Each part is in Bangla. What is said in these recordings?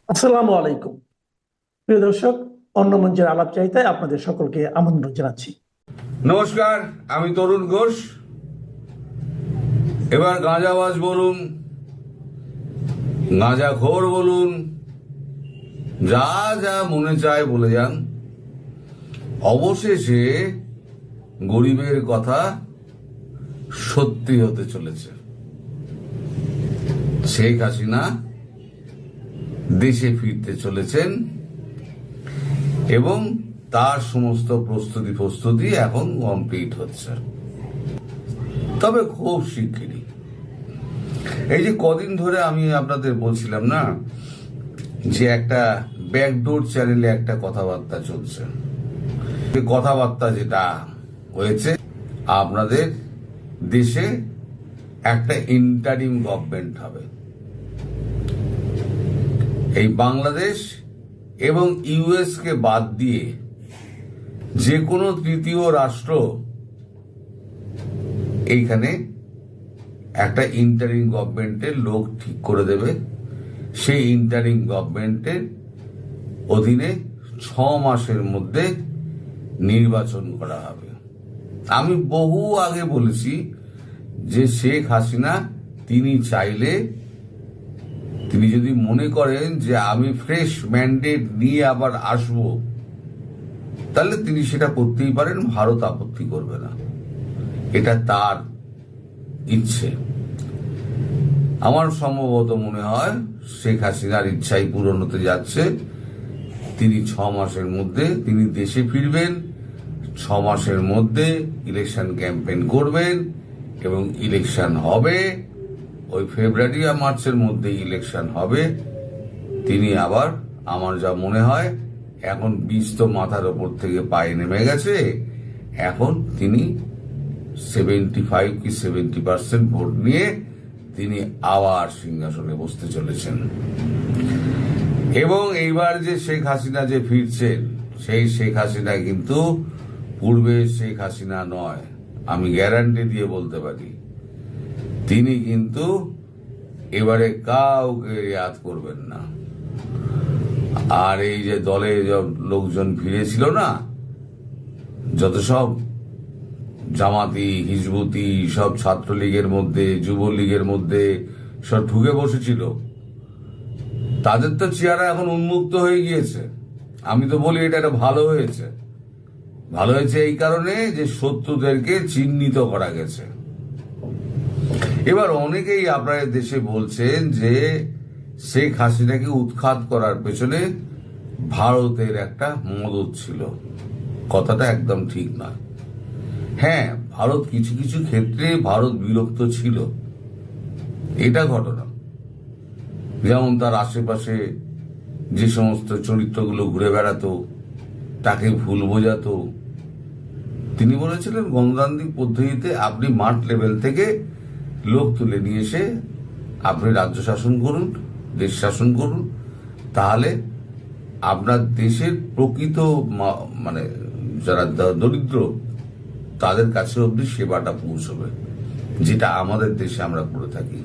আসসালামু আলাইকুম। প্রিয় দর্শক, অন্য মঞ্চের আলাপ চাইতায় আপনাদের সকলকে আমন্ত্রণ জানাচ্ছি। নমস্কার, আমি তরুণ ঘোষ। এবার গাঁজাবাজ বলুন, গাঁজাখোর বলুন, যা যা মনে চায় বলে যান, অবশেষে গরিবের কথা সত্যি হতে চলেছে। শেখ হাসিনা দেশে ফিরতে চলেছেন এবং তার সমস্ত প্রস্তুতি এখন কমপ্লিট হচ্ছে। তবে খুব শিগগিরই, এই যে কদিন ধরে আমি আপনাদের বলছিলাম না যে একটা ব্যাকডোর চ্যানেলে একটা কথাবার্তা চলছে, কথাবার্তা যেটা হয়েছে, আপনাদের দেশে একটা ইন্টারিম গভর্নমেন্ট হবে। এই বাংলাদেশ এবং ইউএস কে বাদ দিয়ে যে কোনো তৃতীয় রাষ্ট্র এইখানে একটা ইন্টারিম গভর্নমেন্টের লোক ঠিক করে দেবে। সেই ইন্টারিম গভর্নমেন্টের অধীনে 6 মাসের মধ্যে নির্বাচন করা হবে। আমি বহু আগে বলেছি যে শেখ হাসিনা তিনি চাইলে, তিনি যদি মনে করেন যে আমি ফ্রেশ ম্যান্ডেট নিয়ে আবার আসব, তাহলে তিনি সেটা করতেই পারেন, ভারত আপত্তি করবে না। এটা তার ইচ্ছে। আমার সম্ভবত মনে হয় শেখ হাসিনার ইচ্ছাই পূরণ হতে যাচ্ছে। তিনি 6 মাসের মধ্যে তিনি দেশে ফিরবেন, 6 মাসের মধ্যে ইলেকশন ক্যাম্পেইন করবেন এবং ইলেকশন হবে। ওই ফেব্রুয়ারি আর মার্চের মধ্যে ইলেকশন হবে। তিনি আবার, আমার যা মনে হয়, এখন বীজ তো মাথার ওপর থেকে পায়ে নেমে গেছে, এখন তিনি 75 কি 70% ভোট নিয়ে তিনি আবার সিংহাসনে বসতে চলেছেন। এবং এইবার যে শেখ হাসিনা যে ফিরছেন, সেই শেখ হাসিনা কিন্তু পূর্বে শেখ হাসিনা নয়, আমি গ্যারান্টি দিয়ে বলতে পারি। তিনি কিন্তু এবারে কাউকে ইয়াদ করবেন না। আর এই যে দলে লোকজন ফিরেছিল না, যত সব জামাতি, হিজবুতি, সব ছাত্রলীগের মধ্যে, যুবলীগের মধ্যে সব ঢুকে বসেছিল, তাদের তো চেহারা এখন উন্মুক্ত হয়ে গিয়েছে। আমি তো বলি এটা ভালো হয়েছে। ভালো হয়েছে এই কারণে যে শত্রুদেরকে চিহ্নিত করা গেছে। এবার অনেকেই আপনাদের দেশে বলছেন যে শেখ হাসিনাকে উৎখাত করার পেছনে ভারতের একটা মদত ছিল। কথাটা একদম ঠিক নয়। হ্যাঁ, ভারত কিছু কিছু ক্ষেত্রে ভারত বিরক্ত ছিল, এটা ঘটনা। যেমন তার আশেপাশে যে সমস্ত চরিত্রগুলো ঘুরে বেড়াতো, তাকে ভুল বোঝাতো। তিনি বলেছিলেন গণতান্ত্রিক পদ্ধতিতে আপনি মাঠ লেভেল থেকে লোক তুলে নিয়ে এসে আপনি রাজ্য শাসন করুন, দেশ শাসন করুন, তাহলে আপনার দেশের প্রকৃত মানে যারা দরিদ্র তাদের কাছে অব্দি সেবাটা পৌঁছবে, যেটা আমাদের দেশে আমরা করে থাকি।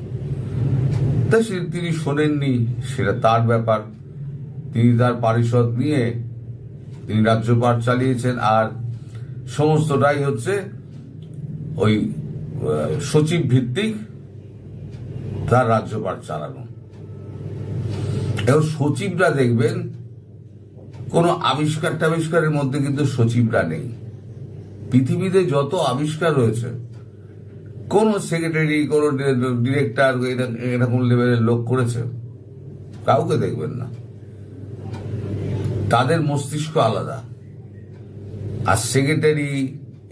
তা তিনি শোনেননি, সেটা তার ব্যাপার। তিনি তার পারিষদ নিয়ে তিনি রাজ্যপাট চালিয়েছেন, আর সমস্তটাই হচ্ছে ওই সচিব ভিত্তিক তার রাজ্যপাট চালানো। এবং সচিবরা দেখবেন কোনো আবিষ্কার টাবিষ্কারের মধ্যে কিন্তু সচিবরা নেই। পৃথিবীতে যত আবিষ্কার রয়েছে, কোন সেক্রেটারি, কোন ডিরেক্টর এরকম লেভেলের লোক করেছে? কাউকে দেখবেন না। তাদের মস্তিষ্ক আলাদা। আর সেক্রেটারি,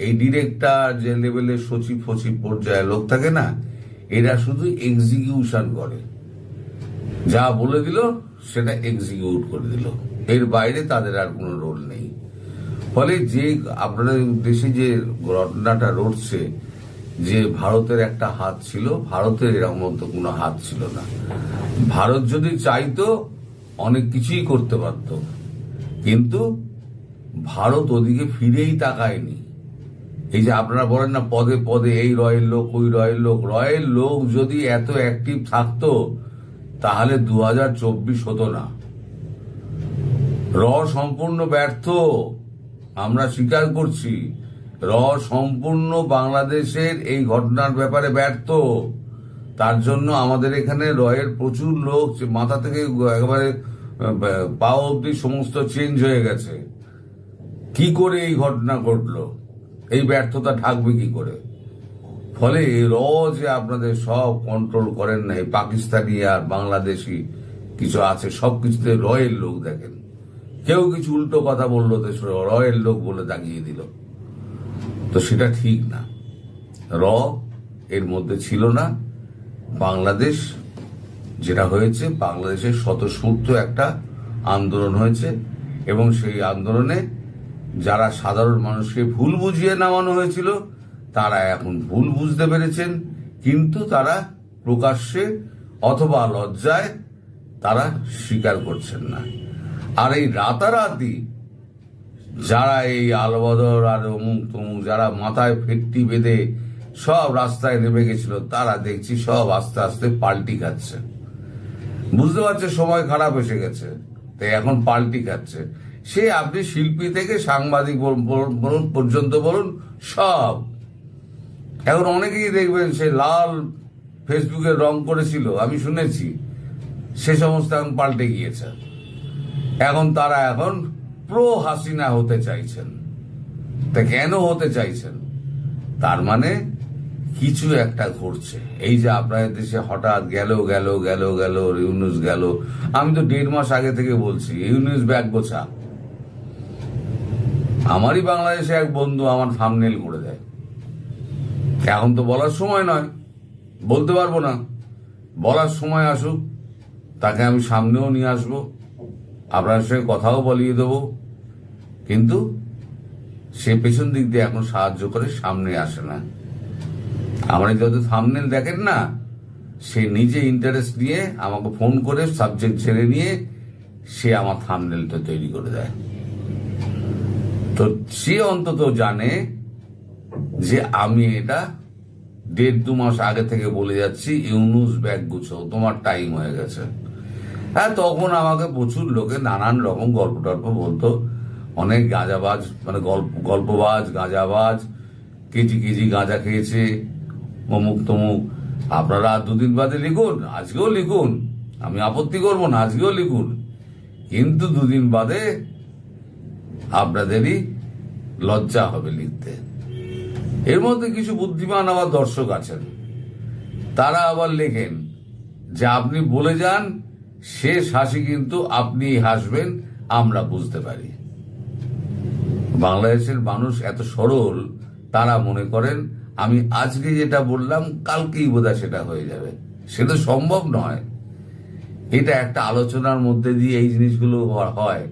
এই ডিরেক্টর, যে লেভেলের সচিব ফচিব পর্যায়ে লোক থাকে না, এরা শুধু এক্সিকিউশন করে। যা বলে দিল সেটা এক্সিকিউট করে দিল, এর বাইরে তাদের আর কোনো রোল নেই। ফলে যে আপনাদের দেশে যে ঘটনাটা ঘটছে, যে ভারতের একটা হাত ছিল, ভারতের এরকম মতো কোনো হাত ছিল না। ভারত যদি চাইতো অনেক কিছুই করতে পারত, কিন্তু ভারত ওদিকে ফিরেই তাকায়নি। এই যে আপনারা বলেন না পদে পদে এই রয়ের লোক, ওই রয়ের লোক, রয়ের লোক যদি এত অ্যাক্টিভ থাকতো তাহলে 2024 হতো না। সম্পূর্ণ ব্যর্থ, আমরা স্বীকার করছি। সম্পূর্ণ বাংলাদেশের এই ঘটনার ব্যাপারে ব্যর্থ। তার জন্য আমাদের এখানে এর প্রচুর লোক মাথা থেকে একেবারে পা অব্দি সমস্ত চেঞ্জ হয়ে গেছে। কি করে এই ঘটনা ঘটলো, এই ব্যর্থতা ঢাকবে কি করে? ফলে যে আপনাদের সব কন্ট্রোল করেন না, এই পাকিস্তানি আর বাংলাদেশি কিছু আছে, সবকিছুতে এর লোক দেখেন। কেউ কিছু উল্টো কথা বললো তো এর লোক বলে দাগিয়ে দিল, তো সেটা ঠিক না। এর মধ্যে ছিল না। বাংলাদেশ যেটা হয়েছে, বাংলাদেশের স্বতঃস্ফূর্ত একটা আন্দোলন হয়েছে, এবং সেই আন্দোলনে যারা সাধারণ মানুষকে ভুল বুঝিয়ে নামানো হয়েছিল তারা এখন ভুল বুঝতে পেরেছেন, কিন্তু তারা প্রকাশ্যে অথবা লজ্জায় তারা স্বীকার করছেন না। আর এই রাতারাতি যারা এই আলবদর আর অমুক তমুক যারা মাথায় ফেটটি বেঁধে সব রাস্তায় নেমে গেছিল, তারা দেখছি সব আস্তে আস্তে পাল্টি খাচ্ছে। বুঝতে পারছে সময় খারাপ এসে গেছে, তাই এখন পাল্টি খাচ্ছে। সে আপনি শিল্পী থেকে সাংবাদিক বলুন পর্যন্ত বলুন, সব এখন অনেকেই দেখবেন সে লাল ফেসবুকে রং করেছিল, আমি শুনেছি, সে সমস্ত এখন পাল্টে গিয়েছে। এখন তারা এখন প্রো হাসিনা হতে চাইছেন। তা কেন হতে চাইছেন? তার মানে কিছু একটা ঘটছে। এই যে আপনাদের দেশে হঠাৎ গেল ইউনূস গেল, আমি তো 1.5 মাস আগে থেকে বলছি ইউনূস ব্যাগ গোছা। আমারই বাংলাদেশে এক বন্ধু আমার থাম্বনেল করে দেয়। এখন তো বলার সময় নয়, বলতে পারবো না। বলার সময় আসুক, তাকে আমি সামনেও নিয়ে আসবো, আপনার সঙ্গে কথাও বলিয়ে দেবো, কিন্তু সে পেছন দিক দিয়ে এখন সাহায্য করে, সামনে আসে না। আমরা যত থাম্বনেল দেখেন না, সে নিজে ইন্টারেস্ট নিয়ে আমাকে ফোন করে সাবজেক্ট ছেড়ে নিয়ে সে আমার থাম্বনেলটা তৈরি করে দেয়। তো সে অন্তত জানে যে আমি এটা 1.5-2 মাস আগে থেকে বলে যাচ্ছি, ইউনূস ব্যাগ গুছো, তোমার টাইম হয়ে গেছে। হ্যাঁ, তখন আমাকে প্রচুর লোকে নানান রকম গল্প টল্প বলতো, অনেক গাঁজাবাজ, মানে গল্পবাজ গাঁজাবাজ, কেজি গাঁজা খেয়েছে, অমুক তমুক। আপনারা 2 দিন বাদে লিখুন, আজকেও লিখুন, আমি আপত্তি করবো না, আজকেও লিখুন, কিন্তু 2 দিন বাদে আপনাদেরই লজ্জা হবে লিখতে। এর মধ্যে কিছু বুদ্ধিমান আবার দর্শক আছেন, তারা আবার লেখেন যে আপনি বলে যান, শেষ হাসি কিন্তু আপনি হাসবেন, আমরা বুঝতে পারি। বাংলাদেশের মানুষ এত সরল, তারা মনে করেন আমি আজকে যেটা বললাম কালকেই বোধহয় সেটা হয়ে যাবে। সেটা সম্ভব নয়। এটা একটা আলোচনার মধ্যে দিয়ে এই জিনিসগুলো হয়,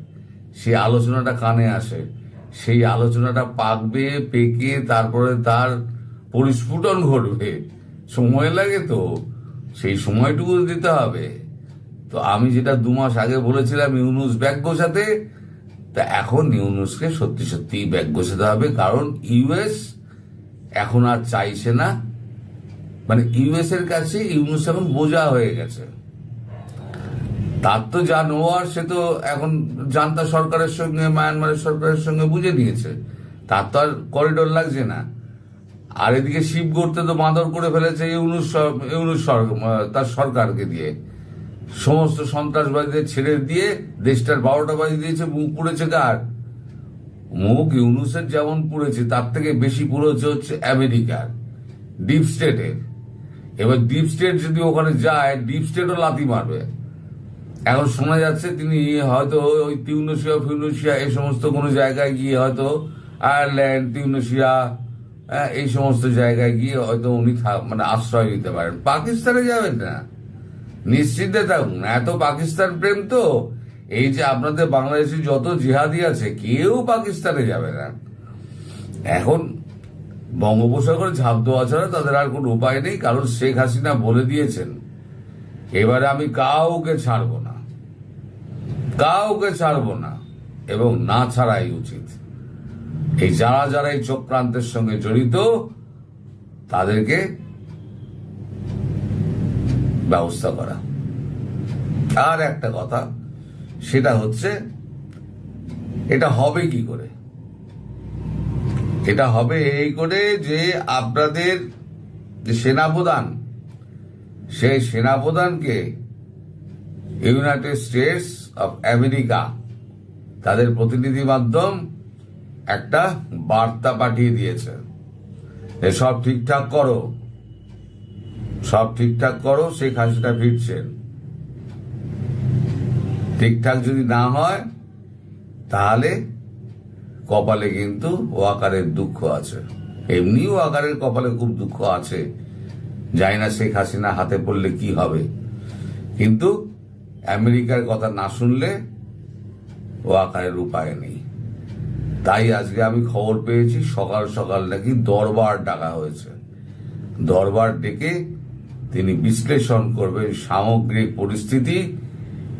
সেই আলোচনাটা কানে আসে, সেই আলোচনাটা পাকবে, পেকে তারপরে তার পরিস্ফুটন ঘটবে, সময় লাগে, তো সেই সময়টুকু দিতে হবে। তো আমি যেটা 2 মাস আগে বলেছিলাম ইউনূস ব্যাগ গোছাতে, তা এখন ইউনূসকে সত্যি সত্যি ব্যাগ গোছাতে হবে, কারণ ইউএস এখন আর চাইছে না, মানে ইউএস এর কাছে ইউনূস এখন বোঝা হয়ে গেছে। তার তো যা নেওয়ার সে তো এখন জান্তা সরকারের সঙ্গে, মায়ানমারের সরকারের সঙ্গে বুঝে নিয়েছে, তার তো আর করিডোর লাগছে না। আর এদিকে শিব গড়তে তো বাঁদর করে ফেলেছে ইউনূস তার সরকারকে দিয়ে, সমস্ত সন্ত্রাসবাদীদের ছেড়ে দিয়ে দেশটার 12টা বাজিয়ে দিয়েছে। মুখ পুড়েছে কার? মুখ ইউনূসের যেমন পুড়েছে, তার থেকে বেশি পুড়েছে হচ্ছে আমেরিকার, ডিপ স্টেটের। এবার ডিপ স্টেট যদি ওখানে যায়, ডিপ স্টেটও লাথি মারবে। এখন শোনা যাচ্ছে তিনি হয়তো ওই টিউনিসিয়া এই সমস্ত কোনো জায়গায় গিয়ে, হয়তো আয়ারল্যান্ড, টিউনিসিয়া, এই সমস্ত জায়গায় গিয়ে হয়তো উনি মানে আশ্রয় নিতে পারেন। পাকিস্তানে যাবেন না, নিশ্চিন্তে থাকুন। এত পাকিস্তান প্রেম তো, এই যে আপনাদের বাংলাদেশে যত জিহাদি আছে, কেউ পাকিস্তানে যাবে না। এখন বঙ্গোপসাগরে ঝাঁপ দেওয়া ছাড়া তাদের আর কোনো উপায় নেই, কারণ শেখ হাসিনা বলে দিয়েছেন এবারে আমি কাউকে ছাড়বো না, কাউকে ছাড়বো না, এবং না ছাড়াই উচিত। এই যারা এই চক্রান্তের সঙ্গে জড়িত তাদেরকে ব্যবস্থা করা। আর একটা কথা, সেটা হচ্ছে এটা হবে কি করে? এটা হবে এই করে যে আপনাদের যে সেনাপ্রধান, সেই সেনাপ্রধানকে ইউনাইটেড স্টেটস অফ আমেরিকা তাদের প্রতিনিধি মাধ্যম একটা বার্তা পাঠিয়ে দিয়েছে, সব ঠিকঠাক করো, সব ঠিকঠাক করো, শেখ হাসিনা ফিরছেন। ঠিকঠাক যদি না হয় তাহলে কপালে কিন্তু ওয়াকারের দুঃখ আছে। এমনিও ওয়াকারের কপালে খুব দুঃখ আছে, জানি না শেখ হাসিনা হাতে পড়লে কি হবে, কিন্তু আমেরিকার কথা না শুনলে ওয়াকারের উপায় নেই। তাই আজকে আমি খবর পেয়েছি সকাল সকাল নাকি দরবার ডাকা হয়েছে। দরবার ডেকে তিনি বিশ্লেষণ করবেন সামগ্রিক পরিস্থিতি,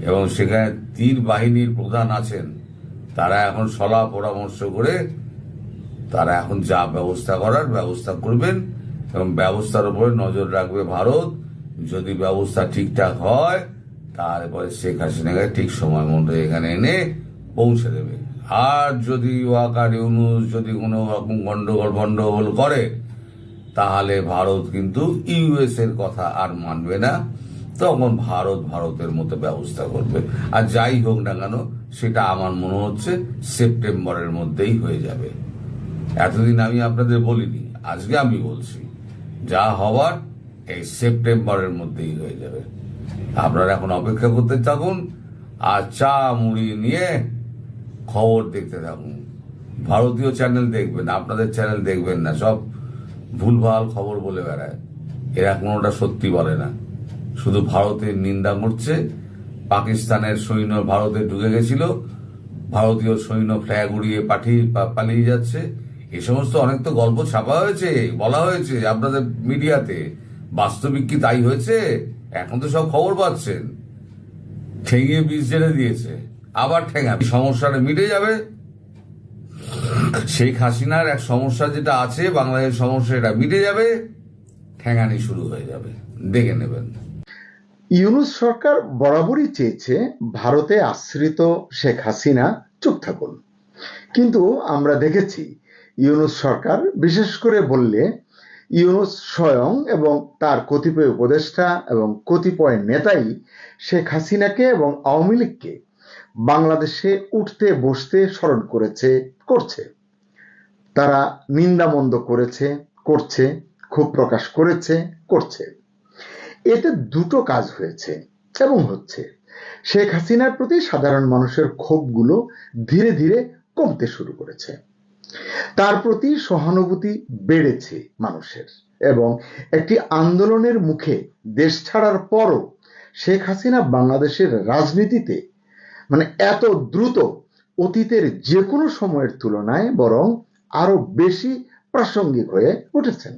এবং সেখানে 3 বাহিনীর প্রধান আছেন, তারা এখন সলা পরামর্শ করে তারা এখন যা ব্যবস্থা করার ব্যবস্থা করবেন, এবং ব্যবস্থার উপরে নজর রাখবে ভারত। যদি ব্যবস্থা ঠিকঠাক হয় তাহলে পরে শেখ হাসিনাকে ঠিক সময় মতো এখানে এনে পৌঁছে দেবে। আর যদি ওয়াকার ইউনুস যদি কোনো রকম গন্ডগোল করে তাহলে ভারত কিন্তু ইউএস এর কথা আর মানবে না, তখন ভারতের মতো ব্যবস্থা করবে। আর যাই হোক না কেন, সেটা আমার মনে হচ্ছে সেপ্টেম্বরের মধ্যেই হয়ে যাবে। এতদিন আমি আপনাদের বলিনি, আজকে আমি বলছি, যা হওয়ার এই সেপ্টেম্বরের মধ্যেই হয়ে যাবে। আপনারা এখন অপেক্ষা করতে থাকুন আর চা মুড়ি নিয়ে খবর দেখতে থাকুন। ভারতীয় চ্যানেল দেখবেন, আপনাদের চ্যানেল দেখবেন না, সব ভুলভাল খবর বলে বেড়ায়। এরা কোনোটা সত্যি বলে না, শুধু ভারতের নিন্দা করছে। পাকিস্তানের সৈন্য ভারতে ঢুকে গেছিল, ভারতীয় সৈন্য ফ্ল্যাগ উড়িয়ে পালিয়ে যাচ্ছে, এ সমস্ত অনেক তো গল্প ছাপা হয়েছে, বলা হয়েছে আপনাদের মিডিয়াতে। বাস্তবিক কি তাই হয়েছে? এখন তো সব খবর পাচ্ছেন। ঠেঙিয়ে বিষ জেলে দিয়েছে, আবার ঠেঙা, সমস্যাটা মিটে যাবে। শেখ হাসিনার এক সমস্যা যেটা আছে, বাংলাদেশের সমস্যা, এটা মিটে যাবে, ঠেঙানি শুরু হয়ে যাবে, দেখে নেবেন। ইউনূস সরকার বরাবরই চেয়েছে ভারতে আশ্রিত শেখ হাসিনা চুপ থাকুন, কিন্তু আমরা দেখেছি ইউনূস সরকার, বিশেষ করে বললে ইউনূস স্বয়ং এবং তার কতিপয় উপদেষ্টা এবং কতিপয় নেতাই শেখ হাসিনাকে এবং আওয়ামী লীগকে বাংলাদেশে উঠতে বসতে স্মরণ করছে। তারা নিন্দামন্দ করছে, ক্ষোভ প্রকাশ করছে। এতে দুটো কাজ হয়েছে এবং হচ্ছে। শেখ হাসিনার প্রতি সাধারণ মানুষের ক্ষোভগুলো ধীরে ধীরে কমতে শুরু করেছে, তার প্রতি সহানুভূতি বেড়েছে মানুষের, এবং একটি আন্দোলনের মুখে দেশ ছাড়ার পরও শেখ হাসিনা বাংলাদেশের রাজনীতিতে এত দ্রুত অতীতের যে কোনো সময়ের তুলনায় বরং আরো বেশি প্রাসঙ্গিক হয়ে উঠেছেন।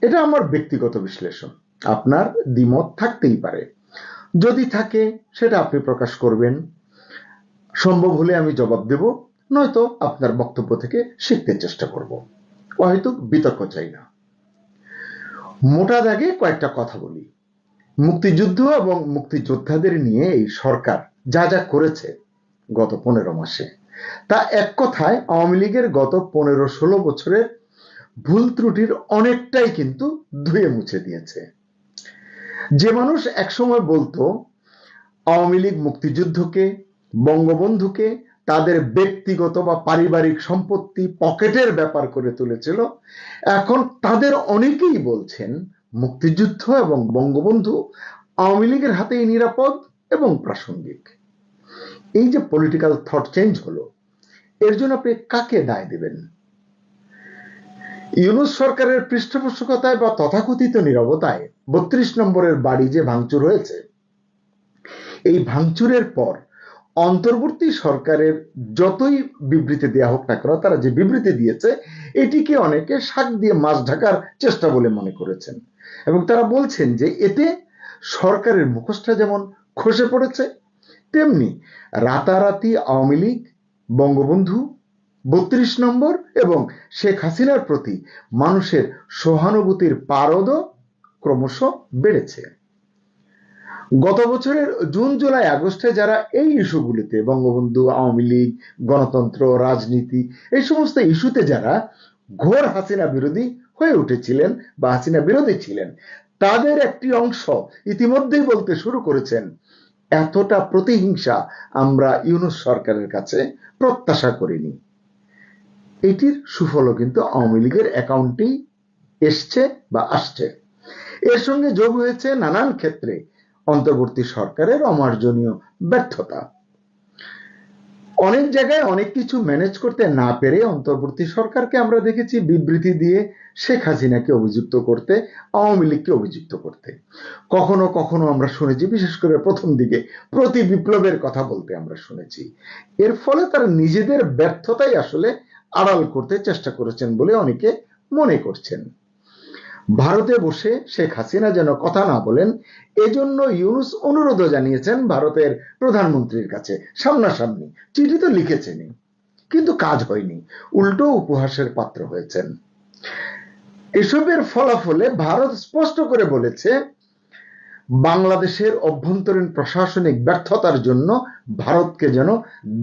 এটা আমার ব্যক্তিগত বিশ্লেষণ, আপনার দ্বিমত থাকতেই পারে। যদি থাকে সেটা আপনি প্রকাশ করবেন, সম্ভব হলে আমি জবাব দেব, নয়তো আপনার বক্তব্য থেকে শিখতে চেষ্টা করব। হয়তো বিতর্ক চাই না। মোটা দাগে কয়েকটা কথা বলি। মুক্তিযুদ্ধ এবং মুক্তিযোদ্ধাদের নিয়ে এই সরকার যা যা করেছে গত 15 মাসে, তা এক কথায় আওয়ামী লীগের গত 15-16 বছরের ভুল ত্রুটির অনেকটাই কিন্তু ধুয়ে মুছে দিয়েছে। যে মানুষ একসময় বলতো আওয়ামী লীগ মুক্তিযুদ্ধকে, বঙ্গবন্ধুকে তাদের ব্যক্তিগত বা পারিবারিক সম্পত্তি, পকেটের ব্যাপার করে তুলেছিল, এখন তাদের অনেকেই বলছেন মুক্তিযুদ্ধ এবং বঙ্গবন্ধু আওয়ামী লীগের হাতেই নিরাপদ এবং প্রাসঙ্গিক। এই যে পলিটিক্যাল থট চেঞ্জ হলো, এর জন্য আপনি কাকে দায় দিবেন? ইউনূস সরকারের পৃষ্ঠপোষকতায় বা তথাকথিত নীরবতায় 32 নম্বরের বাড়ি যে ভাঙচুর হয়েছে, এই ভাঙচুরের পর অন্তর্বর্তী সরকারের যতই বিবৃতি দেওয়া হোক না কেন, তারা যে বিবৃতি দিয়েছে এটিকে অনেকে শাক দিয়ে মাছ ঢাকার চেষ্টা বলে মনে করেছেন, এবং তারা বলছেন যে এতে সরকারের মুখোশটা যেমন খসে পড়েছে, তেমনি রাতারাতি আওয়ামী লীগ, বঙ্গবন্ধু, 32 নম্বর এবং শেখ হাসিনার প্রতি মানুষের সহানুভূতির পারদও ক্রমশ বেড়েছে। গত বছরের জুন জুলাই আগস্টে যারা এই ইস্যুগুলিতে বঙ্গবন্ধু, আওয়ামী লীগ, গণতন্ত্র, রাজনীতি এই সমস্ত ইস্যুতে যারা ঘোর হাসিনা বিরোধী হয়ে উঠেছিলেন বা হাসিনা বিরোধী ছিলেন, তাদের একটি অংশ ইতিমধ্যেই বলতে শুরু করেছেন এতটা প্রতিহিংসা আমরা ইউনূস সরকারের কাছে প্রত্যাশা করিনি। এটির সুফলও কিন্তু আওয়ামী লীগের অ্যাকাউন্টেই এসছে বা আসছে। এর সঙ্গে যোগ হয়েছে নানান ক্ষেত্রে অন্তর্বর্তী সরকারের অমার্জনীয় ব্যর্থতা। অনেক জায়গায় অনেক কিছু ম্যানেজ করতে না পেরে অন্তর্বর্তী সরকারকে আমরা দেখেছি বিবৃতি দিয়ে শেখ হাসিনাকে অভিযুক্ত করতে, আওয়ামী লীগকে অভিযুক্ত করতে। কখনো কখনো আমরা শুনেছি, বিশেষ করে প্রথম দিকে প্রতি বিপ্লবের কথা বলতে আমরা শুনেছি। এর ফলে তারা নিজেদের ব্যর্থতাই আসলে আড়াল করতে চেষ্টা করেছেন বলে অনেকে মনে করছেন। ভারতে বসে শেখ হাসিনা যেন কথা না বলেন, এজন্য ইউনূস অনুরোধও জানিয়েছেন ভারতের প্রধানমন্ত্রীর কাছে সামনাসামনি। চিঠি তো লিখেছেনই, কিন্তু কাজ হয়নি, উল্টো উপহাসের পাত্র হয়েছেন। এসবের ফলাফলে ভারত স্পষ্ট করে বলেছে বাংলাদেশের অভ্যন্তরীণ প্রশাসনিক ব্যর্থতার জন্য ভারতকে যেন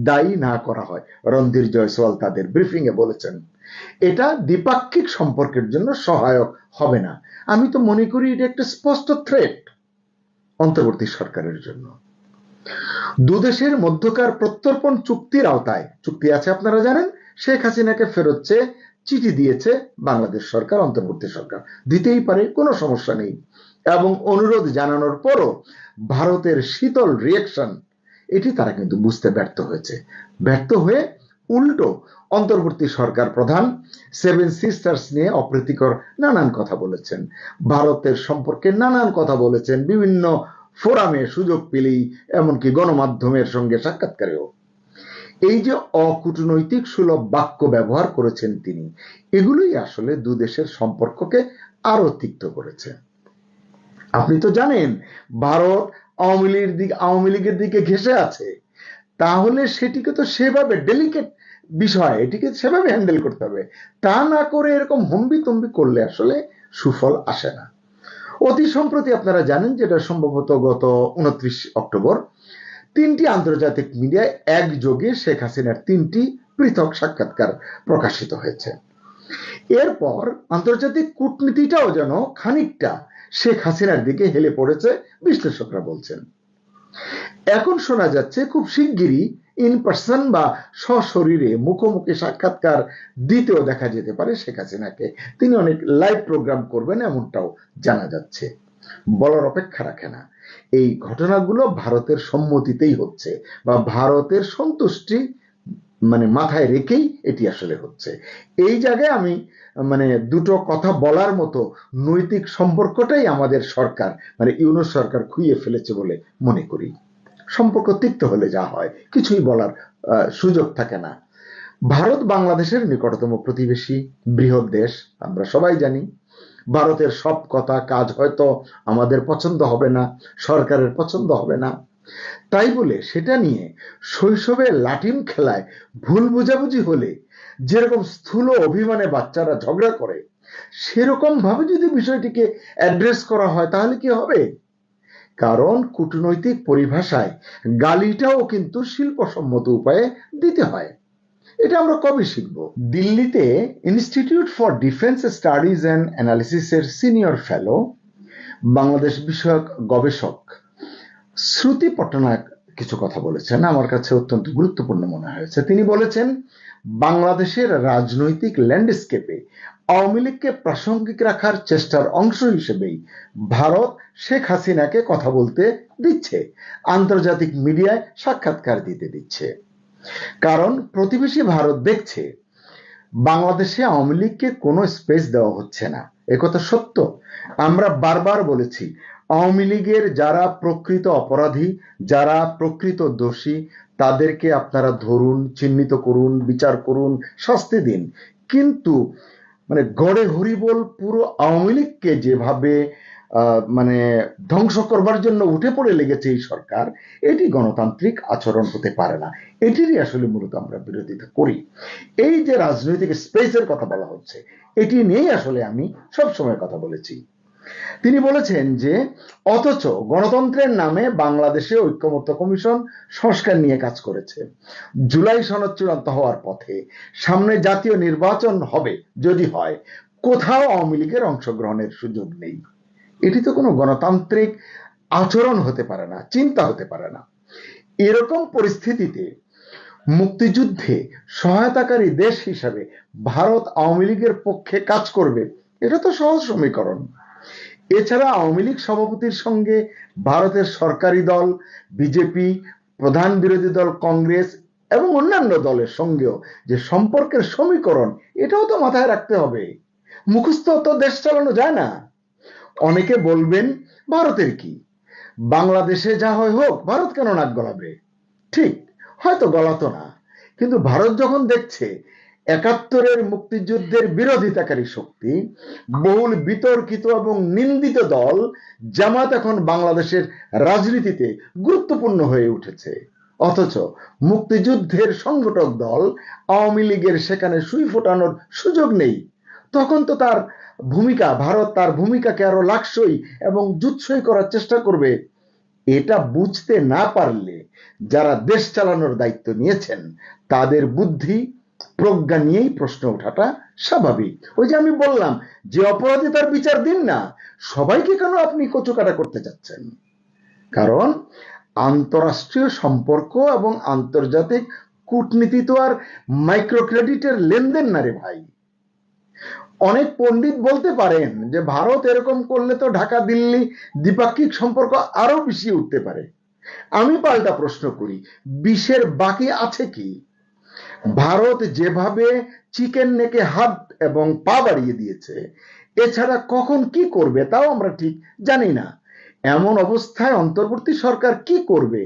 দায়ী না করা হয়। রণধীর জয়সওয়াল তাদের ব্রিফিং এ বলেছেন এটা দ্বিপাক্ষিক সম্পর্কের জন্য সহায়ক হবে না। আমি তো মনে করি এটা একটা স্পষ্ট থ্রেট অন্তর্বর্তী সরকারের জন্য। দুদেশের মধ্যকার প্রত্যর্পণ চুক্তির আওতায়, চুক্তি আছে আপনারা জানেন, শেখ হাসিনাকে ফেরত চেয়ে চিঠি দিয়েছে বাংলাদেশ সরকার, অন্তর্বর্তী সরকার দিতেই পারে, কোনো সমস্যা নেই। এবং অনুরোধ জানানোর পরও ভারতের শীতল রিয়াকশন, এটি তারা কিন্তু বুঝতে ব্যর্থ হয়েছে। ব্যর্থ হয়ে উল্টো অন্তর্বর্তী সরকার প্রধান সেভেন সিস্টার্স নিয়ে অপ্রীতিকর নানান কথা বলেছেন, ভারতের সম্পর্কে নানান কথা বলেছেন, বিভিন্ন ফোরামে সুযোগ পেলেই, এমনকি গণমাধ্যমের সঙ্গে সাক্ষাৎকারেও। এই যে অকূটনৈতিক সুলভ বাক্য ব্যবহার করেছেন তিনি, এগুলোই আসলে দুদেশের সম্পর্ককে আরো তিক্ত করেছে। আপনি তো জানেন ভারত আওয়ামী লীগের দিকে ঘেঁষে আছে, তাহলে সেটিকে তো সেভাবে ডেলিকেট বিষয়, এটিকে সেভাবে হ্যান্ডেল করতে হবে। তা না করে এরকম হম্বিতম্বি করলে আসলে সুফল আসে না। অতি সম্প্রতি আপনারা জানেন, যেটা সম্ভবত গত 29 অক্টোবর, 3টি আন্তর্জাতিক মিডিয়ায় একযোগে শেখ হাসিনার 3টি পৃথক সাক্ষাৎকার প্রকাশিত হয়েছে। এরপর আন্তর্জাতিক কূটনীতিটাও যেন খানিকটা শেখ হাসিনার দিকে হেলে পড়েছে বিশ্লেষকরা বলছেন। এখন শোনা যাচ্ছে খুব শিগগিরই ইন পার্সন বা সশরীরে মুখোমুখি সাক্ষাৎকার দিতেও দেখা যেতে পারে শেখ হাসিনাকে। তিনি অনেক লাইভ প্রোগ্রাম করবেন এমনটাও জানা যাচ্ছে। বলার অপেক্ষা রাখে না। এই ঘটনাগুলো ভারতের সম্মতিতেই হচ্ছে বা ভারতের সন্তুষ্টি মাথায় রেখেই এটি আসলে হচ্ছে। এই জায়গায় আমি দুটো কথা বলার মতো নৈতিক সম্পর্কটাই আমাদের সরকার ইউনূস সরকার খুইয়ে ফেলেছে বলে মনে করি। সম্পর্ক তিক্ত হলে যা হয়, কিছুই বলার সুযোগ থাকে না। ভারত বাংলাদেশের নিকটতম প্রতিবেশী, বৃহৎ দেশ, আমরা সবাই জানি। ভারতের সব কথা কাজ হয়তো আমাদের পছন্দ হবে না, সরকারের পছন্দ হবে না। তাই বলে সেটা নিয়ে শৈশবে লাঠিম খেলায় ভুল বোঝাবুঝি হলে যেরকম স্থূল অভিমানে বাচ্চারা ঝগড়া করে, সেরকম ভাবে যদি বিষয়টিকে অ্যাড্রেস করা হয় তাহলে কি হবে? কারণ কূটনৈতিক পরিভাষায় গালিটাও কিন্তু শিল্পসম্মত উপায়ে দিতে হয়। এটা আমরা কবে শিখব? দিল্লিতে institute for defence studies and অ্যানালিসিসের সিনিয়র ফেলো, বাংলাদেশ বিষয়ক গবেষক শ্রুতি পট্টনায়ক কিছু কথা বলেছেন, আমার কাছে অত্যন্ত গুরুত্বপূর্ণ মনে হয়েছে। তিনি বলেছেন, বাংলাদেশের রাজনৈতিক ল্যান্ডস্কেপে আওয়ামী লীগকে প্রাসঙ্গিক রাখার চেষ্টার অংশ হিসেবেই ভারত শেখ হাসিনাকে কথা বলতে দিচ্ছে, আন্তর্জাতিক মিডিয়ায় সাক্ষাৎকার দিতে দিচ্ছে। কারণ প্রতিবেশী ভারত দেখছে বাংলাদেশে আওয়ামী লীগকে কোনো স্পেস দেওয়া হচ্ছে না। একথা সত্য। আমরা বারবার বলেছি, আওয়ামী লীগের যারা প্রকৃত অপরাধী, যারা প্রকৃত দোষী, তাদেরকে আপনারা ধরুন, চিহ্নিত করুন, বিচার করুন, শাস্তি দিন। কিন্তু গড়ে হরিবোল পুরো আওয়ামী লীগকে যেভাবে ধ্বংস করবার জন্য উঠে পড়ে লেগেছে এই সরকার, এটি গণতান্ত্রিক আচরণ হতে পারে না। এটিরই আসলে মূলত আমরা বিরোধিতা করি। এই যে রাজনৈতিক স্পেসের কথা বলা হচ্ছে, এটি নিয়েই আসলে আমি সবসময় কথা বলেছি। তিনি বলেছেন যে অথচ গণতন্ত্রের নামে বাংলাদেশে ঐক্যমত্য কমিশন সংস্কার নিয়ে কাজ করেছে। জুলাই সনদ চূড়ান্ত হওয়ার পথে, সামনে জাতীয় নির্বাচন হবে, যদি হয়, কোথাও আওয়ামী লীগের অংশগ্রহণের সুযোগ নেই। এটি তো কোনো গণতান্ত্রিক আচরণ হতে পারে না, চিন্তা হতে পারে না। এরকম পরিস্থিতিতে মুক্তিযুদ্ধে সহায়তাকারী দেশ হিসাবে ভারত আওয়ামী লীগের পক্ষে কাজ করবে, এটা তো সহজ সমীকরণ। এছাড়া আওয়ামী লীগ সভাপতির সঙ্গে ভারতের সরকারি দল বিজেপি, প্রধান বিরোধী দল কংগ্রেস এবং অন্যান্য দলের সঙ্গেও যে সম্পর্কের সমীকরণ, এটাও তো মাথায় রাখতে হবে। মুখস্থ তো দেশ চালানো যায় না। অনেকে বলবেন ভারতের কি, বাংলাদেশে যা হয় হোক, ভারত কেন নাক গলাবে? ঠিক, হয়তো গলাতো না, কিন্তু ভারত যখন দেখছে ৭১-এর মুক্তিযুদ্ধের বিরোধিতাকারী শক্তি, বহুল বিতর্কিত এবং নিন্দিত দল জামাত এখন বাংলাদেশের রাজনীতিতে গুরুত্বপূর্ণ হয়ে উঠেছে, অথচ মুক্তিযুদ্ধের সংগঠক দল আওয়ামী লীগের সেখানে সুই ফোটানোর সুযোগ নেই, তখন তো ভারত তার ভূমিকাকে আরো লাকসই এবং জুৎসই করার চেষ্টা করবে। এটা বুঝতে না পারলে যারা দেশ চালানোর দায়িত্ব নিয়েছেন তাদের বুদ্ধি প্রজ্ঞা নিয়েই প্রশ্ন ওঠাটা স্বাভাবিক। ওই যে আমি বললাম যে অপরাধী তার বিচার দিন না, সবাইকে কেন আপনি কচুকাটা করতে চাচ্ছেন? কারণ আন্তরাষ্ট্রীয় সম্পর্ক এবং আন্তর্জাতিক কূটনীতি তো আর মাইক্রো ক্রেডিটের লেনদেন না রে ভাই। অনেক পণ্ডিত বলতে পারেন যে ভারত এরকম করলে তো ঢাকা দিল্লি দ্বিপাক্ষিক সম্পর্ক আরো বেশি উঠতে পারে। আমি পাল্টা প্রশ্ন করি, বিষের বাকি আছে কি? ভারত যেভাবে চিকেন নেকে হাত এবং পা বাড়িয়ে দিয়েছে, এছাড়া কখন কি করবে তাও আমরা ঠিক জানি না। এমন অবস্থায় অন্তর্বর্তী সরকার কি করবে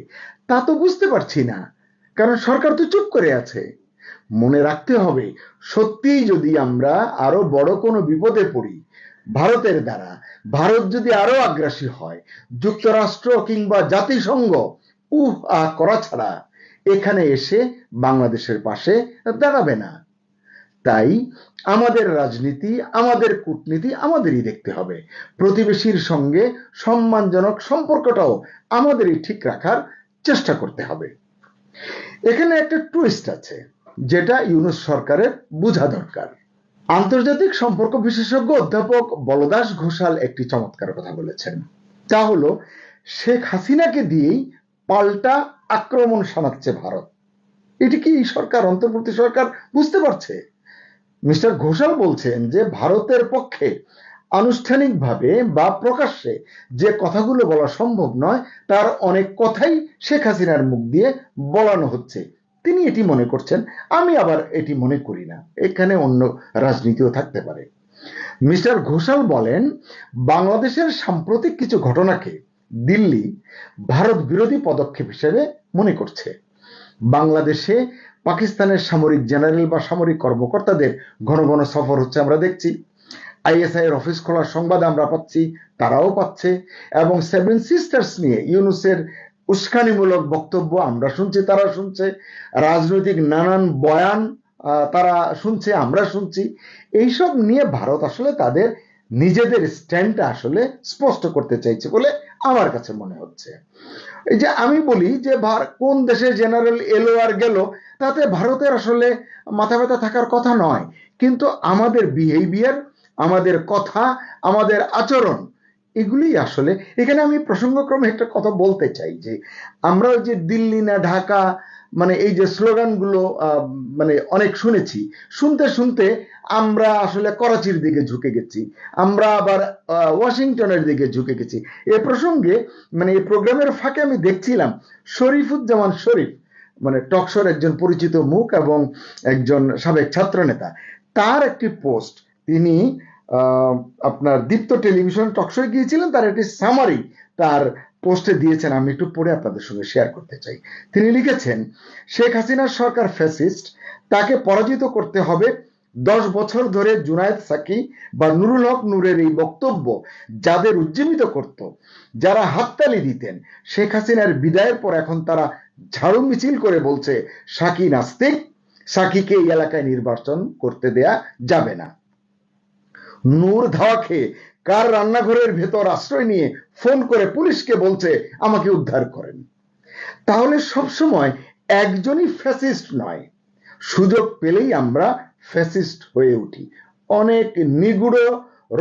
তা তো বুঝতে পারছি না, কারণ সরকার তো চুপ করে আছে। মনে রাখতে হবে, সত্যিই যদি আমরা আরো বড় কোনো বিপদে পড়ি ভারতের দ্বারা, ভারত যদি আরো আগ্রাসী হয়, যুক্তরাষ্ট্র কিংবা জাতিসংঘ করা ছাড়া এখানে এসে বাংলাদেশের পাশে দাঁড়াবে না। তাই আমাদের রাজনীতি, আমাদের কূটনীতি আমাদেরই দেখতে হবে। প্রতিবেশীর সঙ্গে সম্মানজনক সম্পর্কটাও আমাদেরই ঠিক রাখার চেষ্টা করতে হবে। এখানে একটা টুইস্ট আছে, যেটা ইউনূস সরকারের বোঝা দরকার। আন্তর্জাতিক সম্পর্ক বিশেষজ্ঞ অধ্যাপক বলদাস ঘোষাল একটি চমৎকার কথা বলেছেন, তা হলো শেখ হাসিনাকে দিয়েই পাল্টা আক্রমণ শানাচ্ছে ভারত। এটি কি সরকার, অন্তর্বর্তী সরকার বুঝতে পারছে? মিস্টার ঘোষাল বলছেন যে ভারতের পক্ষে আনুষ্ঠানিকভাবে বা প্রকাশ্যে যে কথাগুলো বলা সম্ভব নয়, তার অনেক কথাই শেখ হাসিনার মুখ দিয়ে বলানো হচ্ছে। তিনি এটি মনে করছেন, আমি আবার এটি মনে করি না। এখানে অন্য রাজনীতিও থাকতে পারে। মিস্টার ঘোষাল বলেন, বাংলাদেশের সাম্প্রতিক কিছু ঘটনাকে দিল্লি ভারত বিরোধী পদক্ষেপ হিসেবে মনে করছে। বাংলাদেশে পাকিস্তানের সামরিক জেনারেল বা সামরিক কর্মকর্তাদের ঘন ঘন সফর হচ্ছে, আমরা দেখছি। আইএসআই এর অফিস খোলার সংবাদ আমরা পাচ্ছি, তারাও পাচ্ছে। এবং সেভেন সিস্টার্স নিয়ে ইউনূসের উস্কানিমূলক বক্তব্য আমরা শুনছি, তারা শুনছে। রাজনৈতিক নানান বয়ান তারা শুনছে, আমরা শুনছি। এইসব নিয়ে ভারত আসলে তাদের নিজেদের স্ট্যান্ডটা আসলে স্পষ্ট করতে চাইছে বলে আমার কাছে মনে হচ্ছে। এই যে আমি বলি যে কোন দেশে জেনারেল এলো আর গেল, তাতে ভারতের আসলে মাথা ব্যথা থাকার কথা নয়, কিন্তু আমাদের বিহেভিয়ার, আমাদের কথা, আমাদের আচরণ, এগুলি আসলে। এখানে আমি প্রসঙ্গক্রমে একটা কথা বলতে চাই যে আমরা ওই যে দিল্লি না ঢাকা, মানে এই যে স্লোগানগুলো মানে অনেক শুনেছি, শুনতে শুনতে আমরা আসলে করাচির দিকে ঝুঁকে গেছি, আমরা আবার ওয়াশিংটনের দিকে ঝুঁকে গেছি। এ প্রসঙ্গে মানে এই প্রোগ্রামের ফাঁকে আমি দেখছিলাম শরীফুজ্জামান শরীফ, মানে টকশোর একজন পরিচিত মুখ এবং একজন সাবেক ছাত্র নেতা, তার একটি পোস্ট তিনি আপনার দীপ্ত টেলিভিশন টকশোয় গিয়েছিলেন, তার একটি সামারি তার পোস্টে দিয়েছেন, আমি একটু পড়ে আপনাদের সঙ্গে শেয়ার করতে চাই। তিনি লিখেছেন, শেখ হাসিনার সরকার ফ্যাসিস্ট, তাকে পরাজিত করতে হবে। 10 বছর ধরে জুনায়েদ সাকি বা নুরুল হক নূরের এই বক্তব্য যাদের উজ্জীবিত করত, যারা হাততালি দিতেন, শেখ হাসিনার বিদায়ের পর এখন তারা ঝাড়ু মিছিল করে বলছে সাকি নাস্তিক, সাকিকে এই এলাকায় নির্বাচন করতে দেয়া যাবে না। নূর ধাওয়া খেয়ে কার রান্নাঘরের ভেতর আশ্রয় নিয়ে ফোন করে পুলিশকে বলছে আমাকে উদ্ধার করেন। তাহলে সবসময় একজনই ফ্যাসিস্ট নয়, সুযোগ পেলেই আমরা ফ্যাসিস্ট হয়ে উঠি। অনেক নিগুড়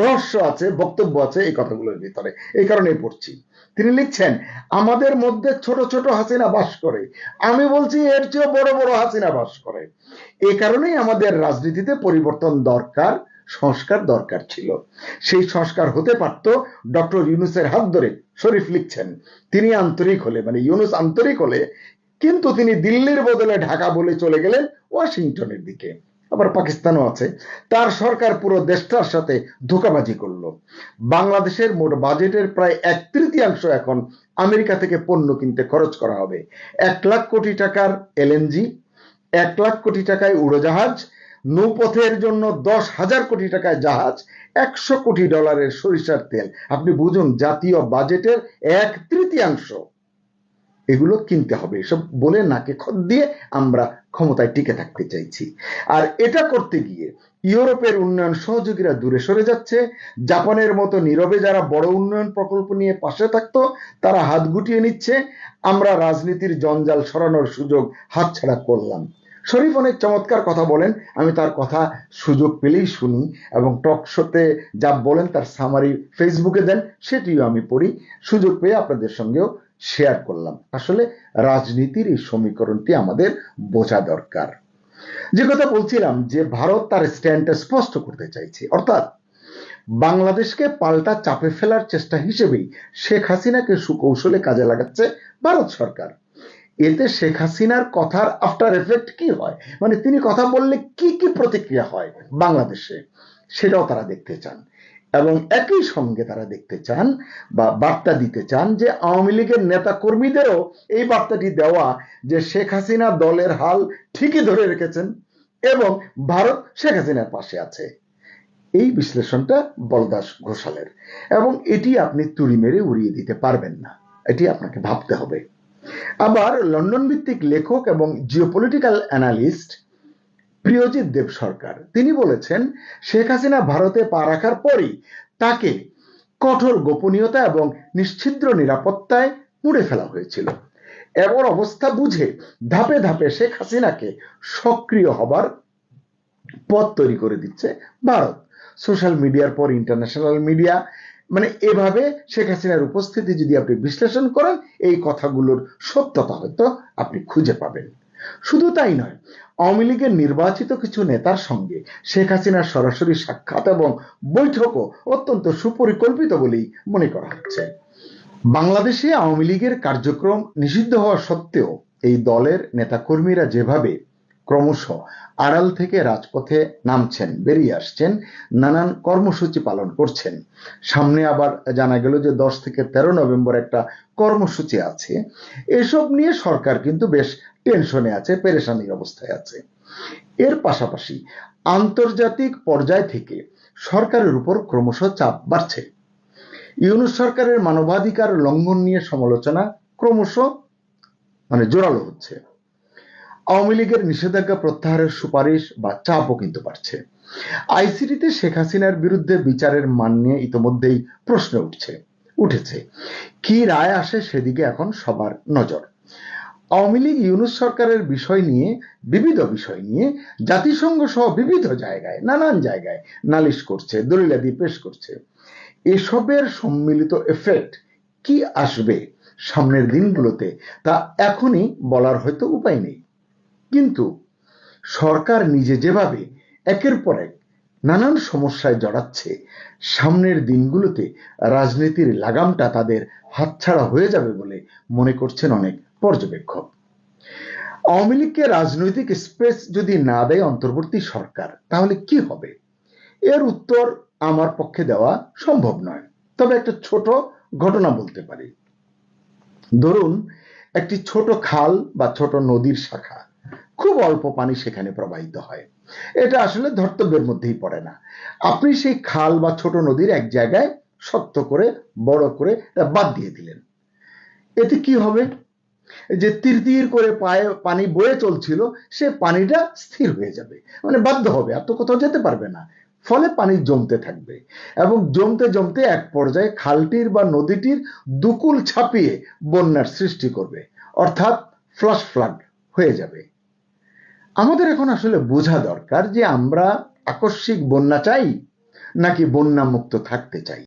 রহস্য আছে, বক্তব্য আছে এই কথাগুলোর ভিতরে, এই কারণে পড়ছি। তিনি লিখছেন, আমাদের মধ্যে ছোট ছোট হাসিনা বাস করে, আমি বলছি এর চেয়ে বড় বড় হাসিনা বাস করে। এ কারণেই আমাদের রাজনীতিতে পরিবর্তন দরকার, সংস্কার দরকার ছিল। সেই সংস্কার হতে পারত ডক্টর ইউনূসের হাত ধরে। শরীফ লিখছেন, তিনি আন্তরিক হলে, মানে ইউনূস আন্তরিক হলে, কিন্তু তিনি দিল্লির বদলে ঢাকা বলে চলে গেলেন ওয়াশিংটনের দিকে। আবার পাকিস্তানও আছে, তার সরকার পুরো দেশটার সাথে ধোঁকাবাজি করলো। বাংলাদেশের মোট বাজেটের প্রায় 1/3 এখন আমেরিকা থেকে পণ্য কিনতে খরচ করা হবে। 1 লাখ কোটি টাকার এলএনজি, 1 লাখ কোটি টাকায় উড়োজাহাজ, নৌপথের জন্য 10,000 কোটি টাকায় জাহাজ, $100 কোটি সরিষার তেল। আপনি বুঝুন, জাতীয় বাজেটের 1/3 এগুলো কিনতে হবে। এসব বলে নাকে খত দিয়ে আমরা ক্ষমতায় টিকে থাকতে চাইছি। আর এটা করতে গিয়ে ইউরোপের উন্নয়ন সহযোগীরা দূরে সরে যাচ্ছে। জাপানের মতো নীরবে যারা বড় উন্নয়ন প্রকল্প নিয়ে পাশে থাকতো তারা হাত গুটিয়ে নিচ্ছে। আমরা রাজনীতির জঞ্জাল সরানোর সুযোগ হাতছাড়া করলাম। শরীফ অনেক চমৎকার কথা বলেন, আমি তার কথা সুযোগ পেলেই শুনি, এবং টক শোতে যা বলেন তার সামারি ফেসবুকে দেন, সেটিও আমি পড়ি। সুযোগ পেয়ে আপনাদের সঙ্গেও শেয়ার করলাম। আসলে রাজনীতির এই সমীকরণটি আমাদের বোঝা দরকার। যে কথা বলছিলাম, যে ভারত তার স্ট্যান্ডটা স্পষ্ট করতে চাইছে, অর্থাৎ বাংলাদেশকে পাল্টা চাপে ফেলার চেষ্টা হিসেবেই শেখ হাসিনাকে সুকৌশলে কাজে লাগাচ্ছে ভারত সরকার। এতে শেখ হাসিনার কথার আফটার এফেক্ট কি হয়, মানে তিনি কথা বললে কি কি প্রতিক্রিয়া হয় বাংলাদেশে, সেটাও তারা দেখতে চান। এবং একই সঙ্গে তারা দেখতে চান বা বার্তা দিতে চান যে আওয়ামী লীগের নেতা কর্মীদেরও এই বার্তাটি দেওয়া যে শেখ হাসিনা দলের হাল ঠিকই ধরে রেখেছেন এবং ভারত শেখ হাসিনার পাশে আছে। এই বিশ্লেষণটা বলদাস ঘোষালের, এবং এটি আপনি তুড়ি মেরে উড়িয়ে দিতে পারবেন না, এটি আপনাকে ভাবতে হবে। আবার লন্ডন ভিত্তিক লেখক এবং জিওপলিটিক্যাল অ্যানালিস্ট প্রিয়জিৎ দেব সরকার, তিনি বলেছেন শেখ হাসিনা ভারতে পা রাখার পরই তাকে কঠোর গোপনীয়তা এবং নিশ্ছিদ্র নিরাপত্তায় মুড়ে ফেলা হয়েছিল। এমন অবস্থা বুঝে ধাপে ধাপে শেখ হাসিনাকে সক্রিয় হবার পথ তৈরি করে দিচ্ছে ভারত। সোশ্যাল মিডিয়ার পর ইন্টারন্যাশনাল মিডিয়া, মানে এভাবে শেখ হাসিনার উপস্থিতি যদি আপনি বিশ্লেষণ করেন, এই কথাগুলোর সত্যতা হয়তো আপনি খুঁজে পাবেন। শুধু তাই নয়, আওয়ামী লীগের নির্বাচিত কিছু নেতার সঙ্গে শেখ হাসিনার সরাসরি সাক্ষাৎ এবং বৈঠকও অত্যন্ত সুপরিকল্পিত বলেই মনে করা হচ্ছে। বাংলাদেশে আওয়ামী লীগের কার্যক্রম নিষিদ্ধ হওয়া সত্ত্বেও এই দলের নেতাকর্মীরা যেভাবে ক্রমশ আড়াল থেকে রাজপথে নামছেন, বেরিয়ে আসছেন, নানান কর্মসূচি পালন করছেন। সামনে আবার জানা গেল যে 10 থেকে 13 নভেম্বর একটা কর্মসূচি আছে। এসব নিয়ে সরকার কিন্তু বেশ টেনশনে আছে, পেরেশানির অবস্থায় আছে। এর পাশাপাশি আন্তর্জাতিক পর্যায় থেকে সরকারের উপর ক্রমশ চাপ বাড়ছে। ইউনূস সরকারের মানবাধিকার লঙ্ঘন নিয়ে সমালোচনা ক্রমশ জোরালো হচ্ছে। আওয়ামী লীগের নিষেধাজ্ঞা প্রত্যাহারের সুপারিশ বা চাপও কিন্তু বাড়ছে। আইসিটিতে শেখ হাসিনার বিরুদ্ধে বিচারের মান নিয়ে ইতোমধ্যেই প্রশ্ন উঠেছে। কি রায় আসে সেদিকে এখন সবার নজর। আওয়ামী লীগ ইউনূস সরকারের বিবিধ বিষয় নিয়ে জাতিসংঘ সহ বিবিধ জায়গায়, নানান জায়গায় নালিশ করছে, দলিলাদি পেশ করছে। এসবের সম্মিলিত এফেক্ট কি আসবে সামনের দিনগুলোতে তা এখনই বলার হয়তো উপায় নেই। কিন্তু সরকার নিজে যেভাবে একের পর এক নানান সমস্যায় জড়াচ্ছে, সামনের দিনগুলোতে রাজনীতির লাগামটা তাদের হাতছাড়া হয়ে যাবে বলে মনে করছেন অনেক পর্যবেক্ষক। আওয়ামী লীগকে রাজনৈতিক স্পেস যদি না দেয় অন্তর্বর্তী সরকার, তাহলে কি হবে? এর উত্তর আমার পক্ষে দেওয়া সম্ভব নয়, তবে একটা ছোট ঘটনা বলতে পারি। ধরুন, একটি ছোট খাল বা ছোট নদীর শাখা, খুব অল্প পানি সেখানে প্রবাহিত হয়, এটা আসলে ধর্তব্যের মধ্যেই পড়ে না। আপনি সেই খাল বা ছোট নদীর এক জায়গায় শক্ত করে বড় করে বাঁধ দিয়ে দিলেন। এতে কি হবে? যে তীর তীর করে পানি বয়ে চলছিল, সে পানিটা স্থির হয়ে যাবে, বাধ্য হবে, আর তো কোথাও যেতে পারবে না। ফলে পানি জমতে থাকবে এবং জমতে জমতে এক পর্যায়ে খালটির বা নদীটির দুকুল ছাপিয়ে বন্যার সৃষ্টি করবে, অর্থাৎ ফ্লাশ ফ্লাড হয়ে যাবে। আমাদের এখন আসলে বোঝা দরকার যে আমরা আকস্মিক বন্যা চাই নাকি বন্যা মুক্ত থাকতে চাই।